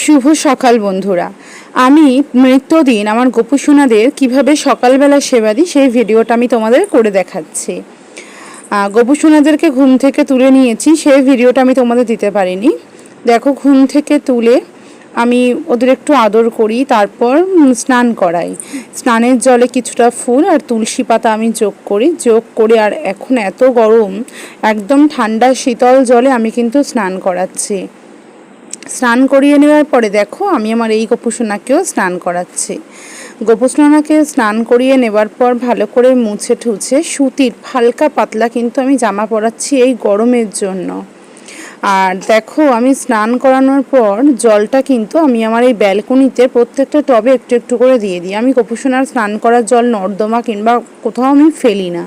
শুভ সকাল বন্ধুরা। আমি নিত্যদিন আমার গোপু সোনাদের কীভাবে সকালবেলা সেবা দিই সেই ভিডিওটা আমি তোমাদের করে দেখাচ্ছি। গোপু সোনাদেরকে ঘুম থেকে তুলে নিয়েছি, সেই ভিডিওটা আমি তোমাদের দিতে পারিনি। দেখো, ঘুম থেকে তুলে আমি ওদের একটু আদর করি, তারপর স্নান করাই। স্নানের জলে কিছুটা ফুল আর তুলসী পাতা আমি যোগ করি আর এখন এত গরম, একদম ঠান্ডা শীতল জলে আমি কিন্তু স্নান করাচ্ছি। স্নান করিয়ে নেওয়ার পরে দেখো আমি আমার এই গোপু সোনাকেও স্নান করাচ্ছি। গোপু সোনাকে স্নান করিয়ে নেওয়ার পর ভালো করে মুছে ঠুছে সুতির হালকা পাতলা কিন্তু আমি জামা পরাচ্ছি এই গরমের জন্য। আর দেখো, আমি স্নান করানোর পর জলটা কিন্তু আমি আমার এই ব্যালকনিতে প্রত্যেকটা টবে একটু একটু করে দিয়ে দিই। আমি গোপু সোনার স্নান করার জল নর্দমা কিংবা কোথাও আমি ফেলি না।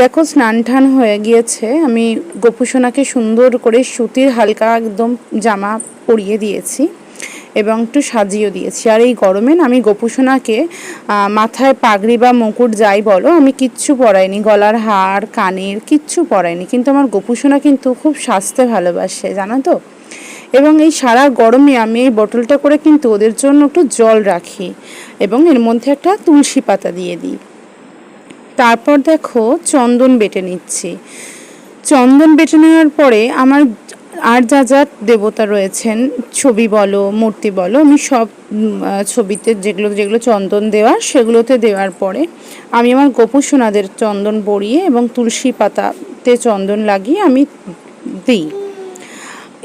দেখো, স্নান টান হয়ে গিয়েছে, আমি গোপু সোনাকে সুন্দর করে সুতির হালকা একদম জামা পরিয়ে দিয়েছি এবং একটু সাজিয়েও দিয়েছি। আর এই গরমে আমি গোপু সোনাকে মাথায় পাগড়ি বা মুকুট যাই বলো, আমি কিচ্ছু পরাইনি, গলার হার কানের কিচ্ছু পরাইনি, কিন্তু আমার গোপু সোনা কিন্তু খুব সাজতে ভালোবাসে, জানো তো। এবং এই সারা গরমে আমি এই বোতলটা করে কিন্তু ওদের জন্য একটু জল রাখি এবং এর মধ্যে একটা তুলসী পাতা দিয়ে দিই। তারপর দেখো, চন্দন বেটে নিচ্ছি। চন্দন বেটে নেওয়ার পরে আমার আর যা যা দেবতা রয়েছেন, ছবি বলো মূর্তি বলো, আমি সব ছবিতে যেগুলো যেগুলো চন্দন দেওয়ার সেগুলোতে দেওয়ার পরে আমি আমার গোপু সোনাদের চন্দন পরিয়ে এবং তুলসী পাতাতে চন্দন লাগিয়ে আমি দিই।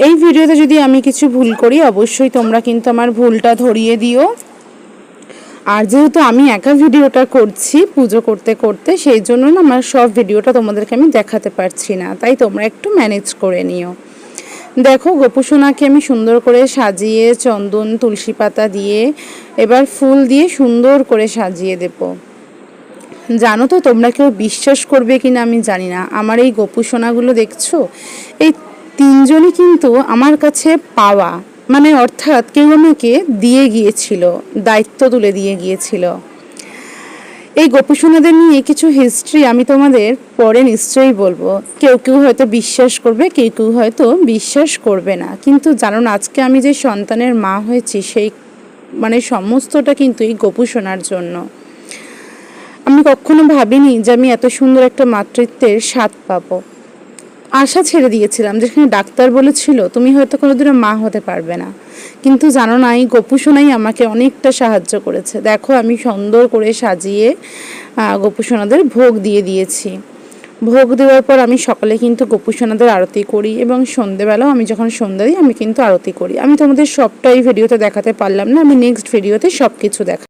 এই ভিডিওতে যদি আমি কিছু ভুল করি অবশ্যই তোমরা কিন্তু আমার ভুলটা ধরিয়ে দিও। আর যেহেতু আমি একা ভিডিওটা করছি পুজো করতে করতে, সেই জন্য না আমার সব ভিডিওটা তোমাদেরকে আমি দেখাতে পারছি না, তাই তোমরা একটু ম্যানেজ করে নিও। দেখো, গোপু সোনাকে আমি সুন্দর করে সাজিয়ে চন্দন তুলসী পাতা দিয়ে এবার ফুল দিয়ে সুন্দর করে সাজিয়ে দেব। জানো তো, তোমরা কেউ বিশ্বাস করবে কিনা আমি জানি না, আমার এই গোপু সোনাগুলো দেখছো, এই তিনজনই কিন্তু আমার কাছে পাওয়া, মানে অর্থাৎ কেউ আমাকে দিয়ে গিয়েছিল, দায়িত্ব তুলে দিয়ে গিয়েছিল। এই গোপু সোনাদের নিয়ে কিছু হিস্ট্রি আমি তোমাদের পরে নিশ্চয়ই বলবো। কেউ কেউ হয়তো বিশ্বাস করবে, কেউ কেউ হয়তো বিশ্বাস করবে না, কিন্তু জানো না, আজকে আমি যে সন্তানের মা হয়েছি সেই মানে সমস্তটা কিন্তু এই গোপু সোনার জন্য। আমি কখনো ভাবিনি যে আমি এত সুন্দর একটা মাতৃত্বের স্বাদ পাবো। আশা ছেড়ে দিয়েছিলাম, যেখানে ডাক্তার বলেছিল তুমি হয়তো কোনোদিনও মা হতে পারবে না, কিন্তু জানো না, এই গোপু সোনাই আমাকে অনেকটা সাহায্য করেছে। দেখো, আমি সুন্দর করে সাজিয়ে গোপু সোনাদের ভোগ দিয়ে দিয়েছি। ভোগ দেওয়ার পর আমি সকালে কিন্তু গোপু সোনাদের আরতি করি এবং সন্ধেবেলাও আমি যখন সন্ধ্যা দিই আমি কিন্তু আরতি করি। আমি তোমাদের সবটাই ভিডিওতে দেখাতে পারলাম না, আমি নেক্সট ভিডিওতে সব কিছু দেখা